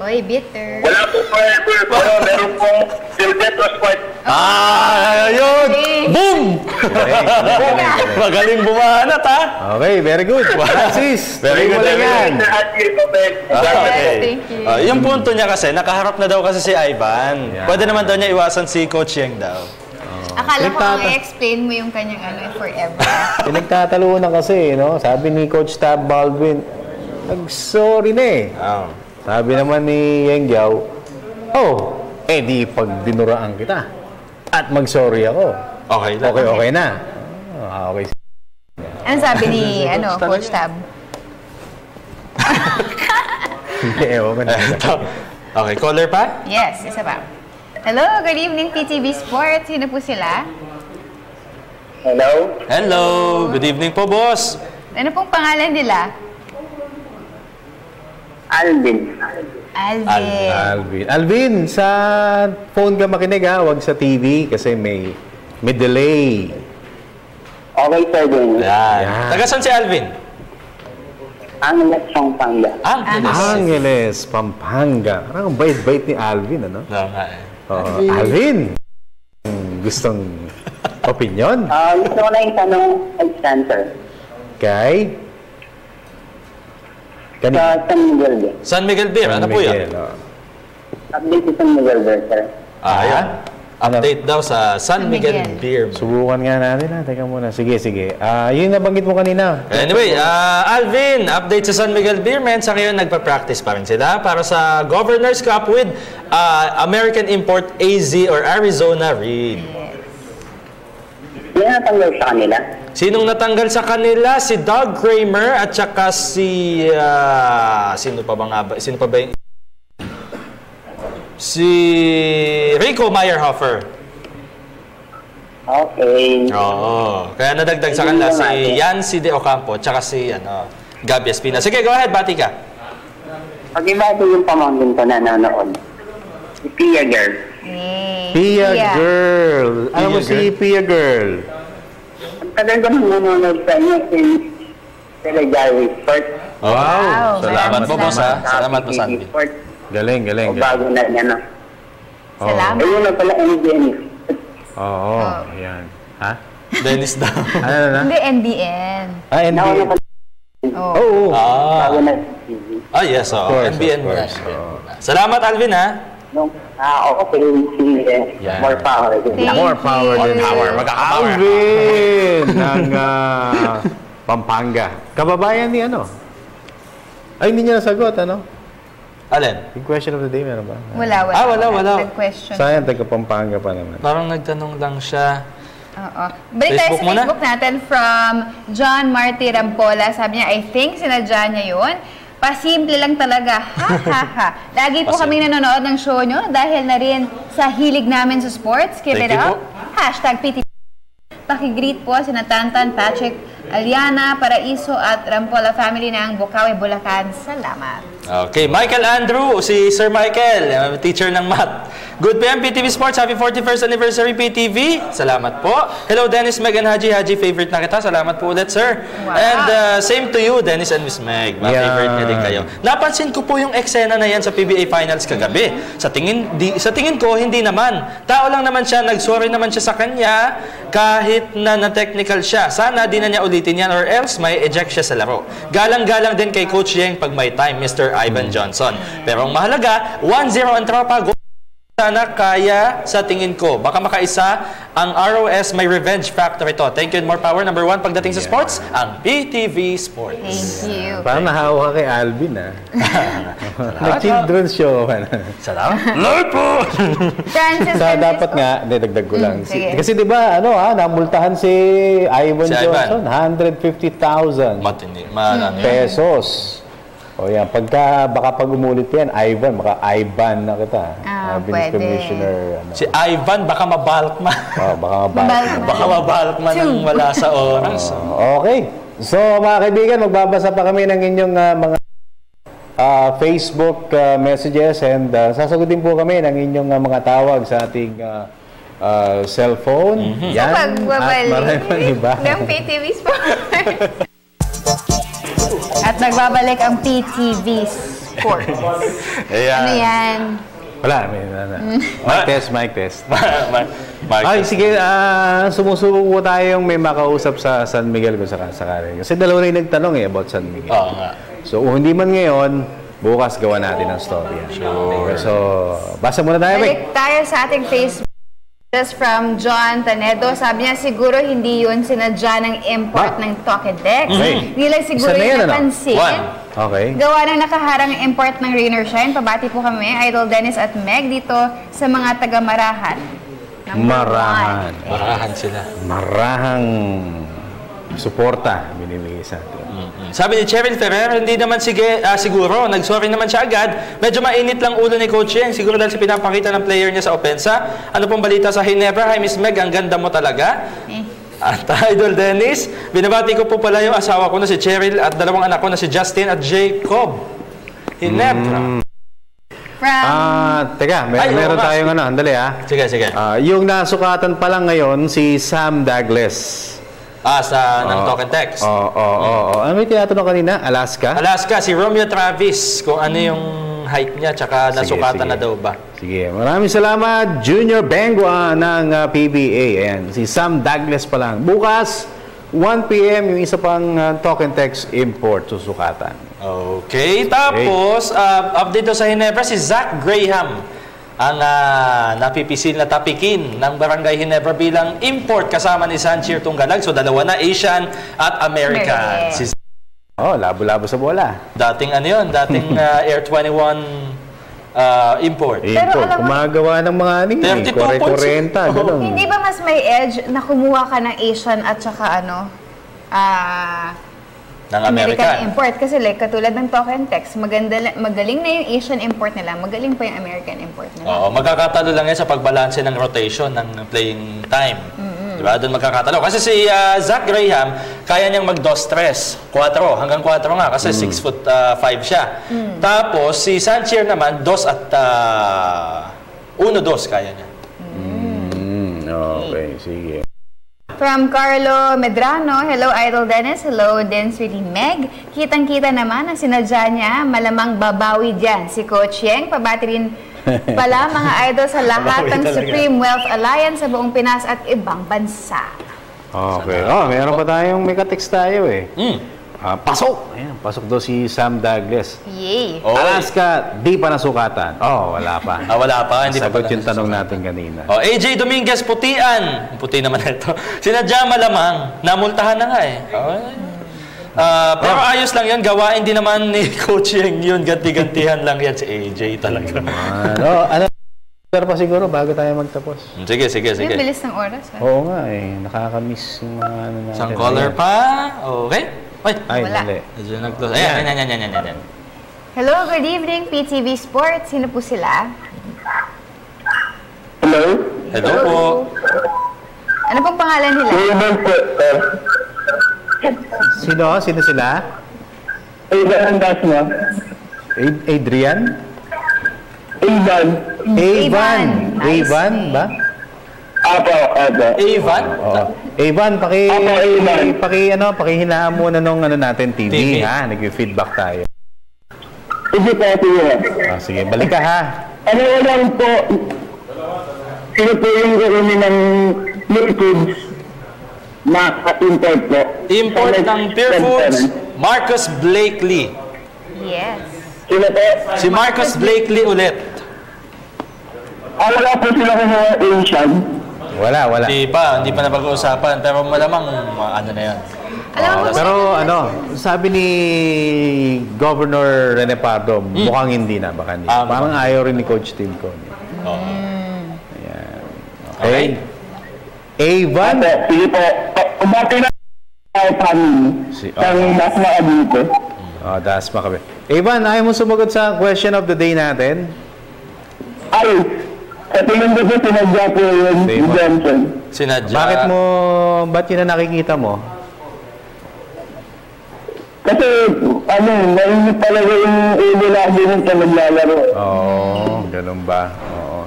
Oy, bitter. Wala po forever, pero meron pong till death was part. Ayun! Boom! Magaling bumanat, ha? Okay, very good. Francis, very good. Thank you. Yung punto niya kasi, nakaharap na daw kasi si Ivan. Pwede naman daw niya iwasan si Coach Yeng daw. Akala ko ang i-explain mo yung kanyang forever. Pinagtatalunan kasi, no? Sabi ni Coach Tab Baldwin, nag-sorry na eh. Sabi naman ni Yeng Giao, di pag dinuraan kita at mag-sorry ako. Okay na. Okay. Ano sabi ni Coach Tab? Okay, caller pa? Yes, isa pa. Hello, good evening PTV Sports. Sino po sila? Hello, good evening po, boss. Ano pong pangalan nila? Alvin. Alvin, sa phone ka makinig ha, wag sa TV kasi may delay. Okay, sir, din. Yan. Taga saan si Alvin? Angeles, Pampanga. Angeles, Pampanga. Parang bait-bait ni Alvin, ano? Alvin, gustong opinion? Gusto ko na yung tanong kay Center. Kay? Sa San Miguel Beer. San Miguel Beer, ano po yan? Update sa San Miguel Beer, sir. Ayan. Update daw sa San Miguel Beer. Subukan nga natin ha. Teka muna. Sige. Yun nabanggit mo kanina. Anyway, Alvin, update sa San Miguel Beer. Sa ngayon, nagpa-practice pa rin sila para sa Governor's Cup with American Import AZ or Arizona Reed. Sino natanggal sa kanila? Sinong natanggal sa kanila? Si Doug Kramer at saka si... Sino pa ba yung... Si Rico Meyerhofer. Okay. Oo. Kaya nadagdag sa kanila si Yancy De Ocampo at saka si Gabby Espina. Sige, go ahead. Bati ka. Pag-ibati yung pamangkin ko na nanonood. Si Pia Girl. Pia Girl. Ano mo si Pia Girl? Ang tagal ko nang nanonood sa inyo since Telegary Sport. Wow. Salamat po, boss, ha? Salamat po, Sandy. Galing. Bago na yan, Salamat. Ayun na pala, Dennis. Oo, ayan. Ha? Dennis daw. Ano na? Hindi, NBN. NBN. Oo. Bago na. Yes, NBN. Salamat, Alvin, ha? Okay. More power. More power. Magkakapower. Alvin ng Pampanga. Kababayan ni Ay, hindi niya nasagot, Alin? Yung question of the day, meron ba? Wala. Wala. Nag-question. Sayang, taga-Pampanga pa naman. Parang nagtanong lang siya. Oo. Balik tayo sa Facebook natin from John Marty Rampola. Sabi niya, I think sinadya niya yun. Pasimple lang talaga. Ha. Lagi po kaming nanonood ng show nyo dahil na rin sa hilig namin sa sports. Keep it up. #PTV. Pakigreet po sina Tantan, Patrick, Aliana, Paraiso at Rampola family ng Bukawi, Bulacan. Salamat. Okay, Michael Andrew, si Sir Michael, teacher ng math. Good PM, PTV Sports. Happy 41st anniversary, PTV. Salamat po. Hello, Dennis, Meg, and Haji. Haji, favorite na kita. Salamat po ulit, sir. Wow. And same to you, Dennis and Miss Meg. Favorite niya din kayo. Napansin ko po yung eksena na yan sa PBA Finals kagabi. Sa tingin ko, hindi naman. Tao lang naman siya, nag-sorry naman siya sa kanya kahit na technical siya. Sana di na niya ulitin yan or else may eject siya sa laro. Galang-galang din kay Coach Yeng pag may time, Mr. Ivan Johnson. Pero ang mahalaga, 1-0 ang tropa. Sana kaya sa tingin ko. Baka makaisa ang ROS, may revenge factor ito. Thank you and more power. Number 1 pagdating sa sports, ang PTV Sports. Thank you. Parang nahawa ka kay Alvin, Nag-children's show. Salamat. Lord po! Dapat nga, dagdag ko lang. Kasi di ba, namultahan si Ivan Johnson, 150,000 pesos. O yan, baka pag umulit yan, Ivan, baka Ivan na kita. Pwede. Commissioner. Si Ivan, baka mabalk man. Baka mabalk man ng wala sa oras. Okay. So, mga kaibigan, magbabasa pa kami ng inyong mga Facebook messages and sasagutin po kami ng inyong mga tawag sa ating cellphone. Yan. At maraming iba. Ng PTV Sports. At nagbabalik ang PTV Sports. Ano yan? Wala. Mic test. Ay, sige. Sumusubok po tayong may makausap sa San Miguel kung sakali. Kasi dalawa rin nagtanong about San Miguel. Oo nga. So, hindi man ngayon, bukas gawa natin ang story. Sure. So, basa muna tayo. Balik tayo sa ating Facebook. Just from John Tanedo, sabi niya siguro hindi yun sinadya ng import ng Tokedex. Hindi lang siguro yung napansin. Okay. Gawa ng nakaharang import ng Rain or Shine. Pabati po kami, Idol Dennis at Meg dito sa mga taga-Marahan. Marahan. Marahan sila. Marahang suporta binibigay sa atin. Sabi ni Cheryl Ferrer, hindi naman siguro, nag-sorry naman siya agad. Medyo mainit lang ulo ni Coach Yeng, siguro dahil sa pinapakita ng player niya sa opensa. Ano pong balita sa Ginebra? Hi Miss Meg, ang ganda mo talaga. At Idol Dennis, binabati ko po pala yung asawa ko na si Cheryl at dalawang anak ko na si Justin at Jacob. Ginebra. Teka, meron tayong andali Sige. Yung nasukatan pa lang ngayon, si Sam Douglas. Ng Token Text. Ano may tinatanong kanina? Alaska? Alaska, si Romeo Travis, kung ano yung height niya, tsaka nasukatan na daw ba. Sige, maraming salamat, Junior Bengua ng PBA. Ayan, si Sam Douglas pa lang. Bukas, 1 p.m. yung isa pang Token Text import susukatan. Okay, tapos, update sa Ginebra, si Zach Graham ang napipisil na tapikin ng Barangay Ginebra bilang import kasama ni Sanchir Tunggalag. So, dalawa na, Asian at American. Labo-labo sa bola. Dating dating Air 21 import. Gumagawa ng mga 40-40, gano'n. Hindi ba mas may edge na kumuha ka ng Asian at saka ng American import? Kasi like, katulad ng Token Text, magaling na yung Asian import nila, magaling pa yung American import nila. Magkakatalo lang yan sa pagbalanse ng rotation ng playing time. Diba? Doon magkakatalo. Kasi si Zach Graham, kaya niyang mag-2-3. 4, hanggang 4 nga. Kasi 6'5" siya. Tapos, si Sanchir naman, 2 at 1-2 kaya niya. Okay, sige. From Carlo Medrano, hello Idol Dennis, hello din Sweetie Meg. Kitang-kita naman ang sinadya niya, malamang babawi dyan si Coach Yeng. Pabati rin pala mga idol sa lahat ng Supreme Wealth Alliance sa buong Pinas at ibang bansa. Okay. Meron pa tayong may ka-text tayo pasok! Ayan, pasok daw si Sam Douglas. Yay! Alaska, di pa nasukatan. Wala pa. Wala pa. Hindi sagot yung tanong natin kanina. AJ Dominguez, putian. Puti naman ito. Sinadya malamang. Namultahan na nga pero ayos lang yan. Gawain din naman ni Coach Yeng yun. Ganti-gantihan lang yan si AJ talaga. Pero pa siguro bago tayo magtapos. Sige. Yung bilis ng oras. Oo nga nakakamiss yung mga natin. Isang caller pa. Okay. Ay, wala. Ayan. Hello, good evening, PTV Sports. Sino po sila? Hello po. Ano pong pangalan nila? Sino sila? Adrian? Avan ba? Apo. Avan, pakihinaan muna nung natin TV. Nag-feedback tayo. Sige, balik ka ha. Ano lang po, sino po yung gawin ng liquids na import po? Import ng Pure Foods, Marcus Blakely. Yes. Sino po? Si Marcus Blakely ulit. Wala po sila kumuha Asian. Wala. Hindi pa napag-uusapan. Pero malamang na yan. Pero sabi ni Governor Rene Pardo, mukhang hindi na. Baka hindi. Parang ayaw rin ni Coach Tim Con. Ayan. Okay. Avan? Sige po. Umati na kami. Ang Dasma Abito. Dasma kami. Avan, ayaw mo sumagot sa question of the day natin? Sa tingin ko sinadya po yun, Johnson. Sinadya? Ba't yun na nakikita mo? Kasi, mainit talaga yung ulo lagi nung naglalaro. Ganun ba?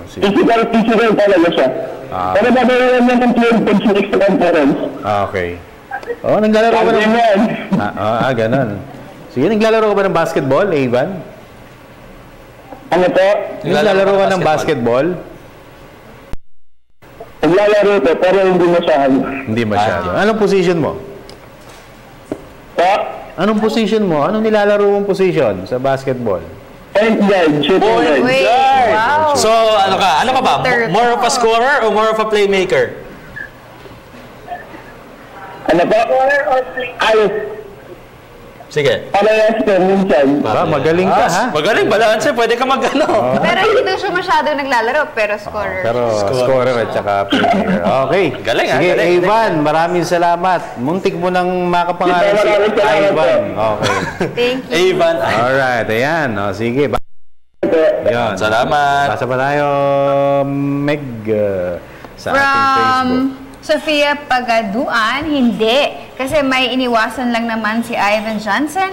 Physical talaga siya. Pero babayaran niya ng 12 points next conference. Okay. Naglalaro ka ng... ganun. Sige, naglalaro ka ba ng basketball, Avan? Ano po? Naglalaro ka ng basketball? Naglalaro po, pero hindi masyado. Hindi masyado. Anong position mo? Anong position mo? Anong nilalaro mong position sa basketball? Point guard, shooting guard. Wow. So, ano ka? Ano ka ba? More of a scorer or more of a playmaker? Ano ba? Ayos. Sige. Parehas ko minsan. Magaling ka, ha? Magaling, balance. Pwede ka mag-ano. Pero hindi daw siya masyado naglalaro, pero scorer. Pero scorer at saka player. Okay. Galing, ha? Sige, Galing, Ivan, maraming salamat. Muntik mo nang makapangalan si Ivan. Okay. Thank you. Ivan. Alright, ayan. O, sige. Ayan. Salamat. Basa pa tayo, Meg, sa ating Facebook. Sofia Pagaduan, hindi. Kasi may iniwasan lang naman si Ivan Johnson.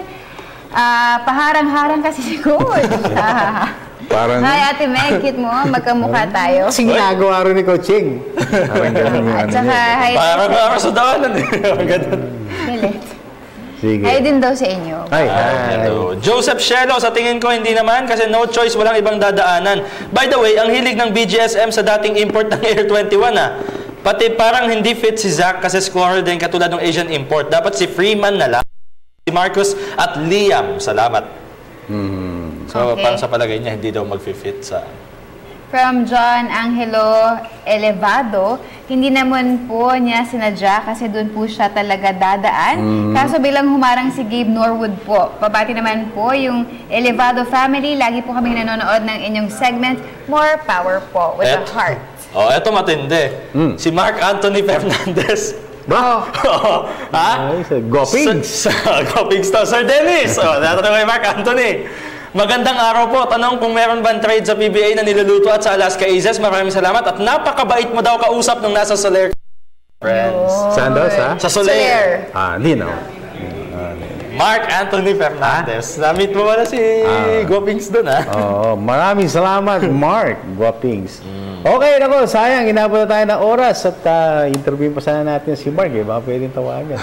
Paharang-harang kasi si Coach. Parang... Hi, Ate Meg, kit mo, magkamukha tayo. Kasi ginagawa rin ni Coaching. Parang ganun yung At saka, hi. Parang sa daanan eh. Galit. Sige. Hi din daw sa inyo. Hi. Joseph Shelo, sa tingin ko hindi naman kasi no choice, walang ibang dadaanan. By the way, ang hilig ng BGSM sa dating import ng Air 21 Pati parang hindi fit si Zach kasi scorer din katulad ng Asian import. Dapat si Freeman na lang. Si Marcus at Liam. Salamat. So, Okay. parang sa palagay niya, hindi daw mag-fit sa... From John Angelo Elevado, hindi naman po niya sinadya kasi doon po siya talaga dadaan. Kaso bilang humarang si Gabe Norwood po. Pabati naman po yung Elevado family. Lagi po kaming nanonood ng inyong segment, More Power po, with a heart. Oh, eto matindi. Si Mark Anthony Fernandez. Ba? Ha? Go Pigs! Go Pigs to. Sir Dennis! Natanong kay Mark Anthony. Magandang araw po. Tanong kung meron bang trade sa PBA na niluluto at sa Alaska Aces. Maraming salamat at napakabait mo daw kausap nung nasa Soler. Friends. Saan daw? Sa Soler. Hindi na. Mark Anthony Fernandez. Na-meet mo wala si Guapings doon, ha? Oo, maraming salamat, Mark Guapings. Okay, nako, sayang, inabot na tayo ng oras at interview pa sana natin si Mark, baka pwedeng tawagan.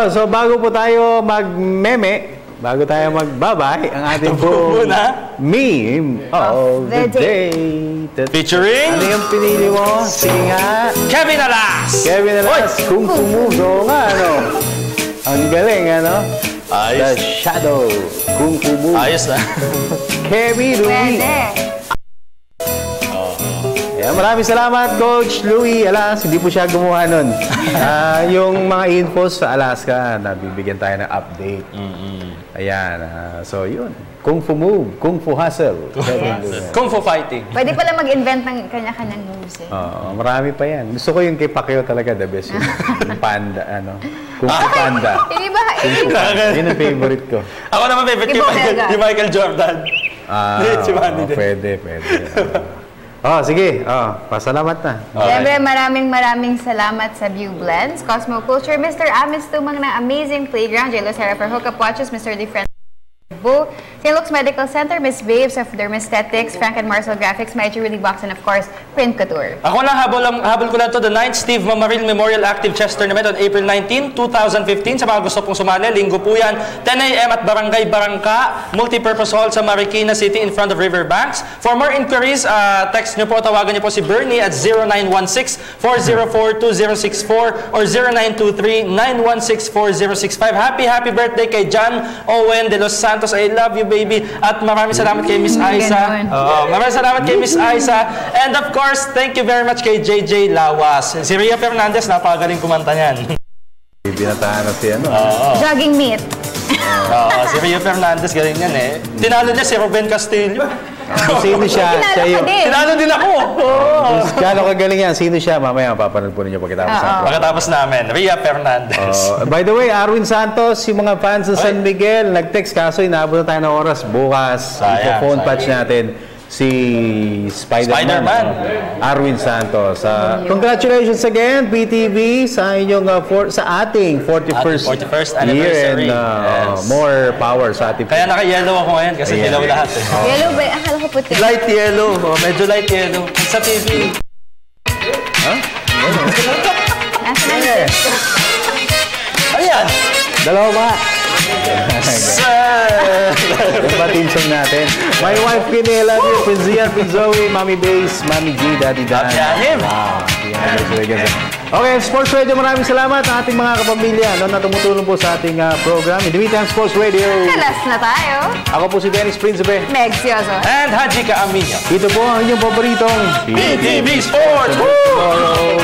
So bago po tayo mag-meme, bago tayo mag-babay, ang ating po meme of the day. Featuring? Ano yung pinili mo? Sige nga. Kevin Alas! Kevin Alas, Kung Fu Move. Oo nga, ano? Ang galing, ano? Ayos. The Shadow, Kung Fu Move. Ayos na. Kevin Louie. Maraming salamat, Coach Louie Alas. Hindi po siya gumawa nun. Yung mga infos sa Alaska, nabibigyan tayo ng update. Ayan. So, yun. Kung Fu Move, Kung Fu Hustle. Kung Fu Fighting. Pwede pala mag-invent ng kanya-kanyang moves eh. Marami pa yan. Gusto ko yung kay Pacquiao talaga, the best yun. Yung panda, ano. Kung Fu Panda. Hindi ba? Yun ang favorite ko. Ako naman favorite yung Michael Jordan. Si Manny din. Pwede. Sige. Pasalamat na. Siyempre, maraming salamat sa View Blends, Cosmo Culture, Mr. Amis Tumang ng Amazing Playground, J. Lucera for Hookup Watches, Mr. DeFriend Bo, St. Luke's Medical Center, Miss Babes of Dermesthetics, Frank and Marcel Graphics, My Jewelry Box, and of course, Print Couture. Ako lang, habol ko lang to, the 9th Steve Mamaril Memorial Active Chess Tournament on April 19, 2015. Sa mga gusto pong sumali, linggo po yan, 10 a.m. at Barangay Barangka, Multipurpose Hall sa Marikina City in front of Riverbanks. For more inquiries, text nyo po, tawagan nyo po si Bernie at 0916-404-2064 or 0923-916-4065. Happy birthday kay John Owen de Los Santos. I love you, baby. At maraming salamat kay Miss Aiza. Maraming salamat kay Miss Aiza. And of course, thank you very much kay JJ Lawas. Si Ria Fernandez, napakagaling kumanta niyan. Binataan na si ano. Jogging meat. Si Ria Fernandez, galing yan eh. Tinalo niya si Ruben Castillo. Sino siya? Tinalo din ako. Kano kagaling yan? Sino siya? Mamaya mapapanood po ninyo pagkatapos namin. Ria Fernandez. By the way, Arwin Santos, yung mga fans sa San Miguel, nag-text kaso inabot na tayo ng oras. Bukas, phone patch natin si Spider-Man. Arwin Santos. Congratulations again, PTV, sa inyong sa ating 41st anniversary. And more power sa ating. Kaya naka-yellow ako ngayon kasi hilaw lahat. Yellow ba? Akala ko puti. Light yellow. Medyo light yellow. Sa TV. Ayan. Dalawa ba? Yung ba team song natin? My wife, Kini, I love you. Prince Zian, Prince Zoe, Mami Base, Mami G, Daddy Dan. Happy Anim. Wow. Okay, Sports Radio, maraming salamat ang ating mga kapamilya na tumutulong po sa ating program. Indimitan Sports Radio. Kalas na tayo. Ako po si Dennis Principe. Meg Sioso. And Haji Kaaminyo. Ito po ang inyong paboritong PTV Sports! Woo!